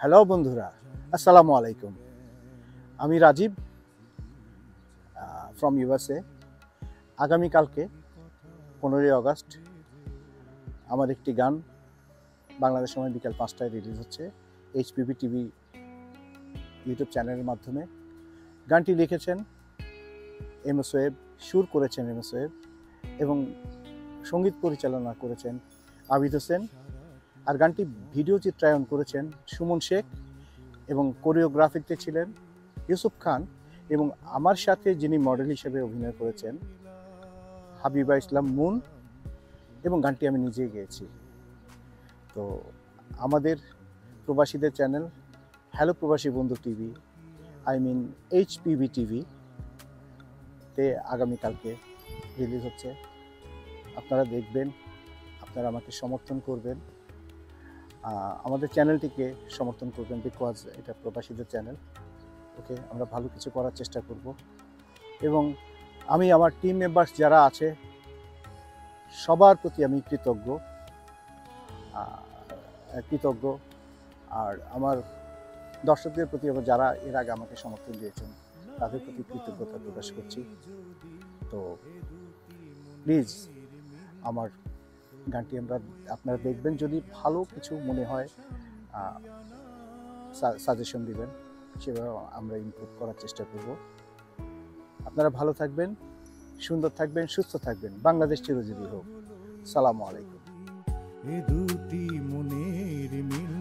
Hello বন্ধুরা, আসসালামু আলাইকুম। আমি রাজীব ফ্রম ইউএসএ। আগামীকালকে 15ই আগস্ট আমার একটি গান বাংলাদেশ সময় বিকাল 5টায় রিলিজ হচ্ছে এইচপিবি টিভি ইউটিউব চ্যানেলের মাধ্যমে। গানটি লিখেছেন এম এস ওয়েব, সুর করেছেন এম এস ওয়েব এবং সঙ্গীত পরিচালনা করেছেন আবিদ হোসেন। আর গানটি ভিডিও চিত্রায়ন করেছেন সুমন শেখ এবং কোরিওগ্রাফিতে ছিলেন ইউসুফ খান এবং আমার সাথে যিনি মডেল হিসেবে অভিনয় করেছেন হাবিবা ইসলাম মুন, এবং গানটি আমি নিজেই গেয়েছি। তো আমাদের প্রবাসীদের channel hello Probashi Bondhu TV, I mean HPB TV তে আগামীকালকে রিলিজ হচ্ছে। আপনারা দেখবেন, আপনারা আমাকে সমর্থন করবেন, আমাদের চ্যানেলটিকে সমর্থন করবেন, বিকজ এটা প্রবাসীদের চ্যানেল। ওকে, আমরা ভালো কিছু করার চেষ্টা করব এবং আমি আমার টিম মেম্বার্স যারা আছে সবার প্রতি আমি কৃতজ্ঞ। আর আমার দর্শকদের প্রতি যারা এর আগে আমাকে সমর্থন দিয়েছেন তাদের প্রতি কৃতজ্ঞতা প্রকাশ করছি। তো প্লিজ আমার গানটি আপনারা দেখবেন, যদি ভালো কিছু মনে হয় সাজেশন দিবেন, সেভাবে আমরা ইমপ্রুভ করার চেষ্টা করব। আপনারা ভালো থাকবেন, সুন্দর থাকবেন, সুস্থ থাকবেন। বাংলাদেশ চিরজীবী হোক। সালামু আলাইকুম। এ দুটি মনের মিল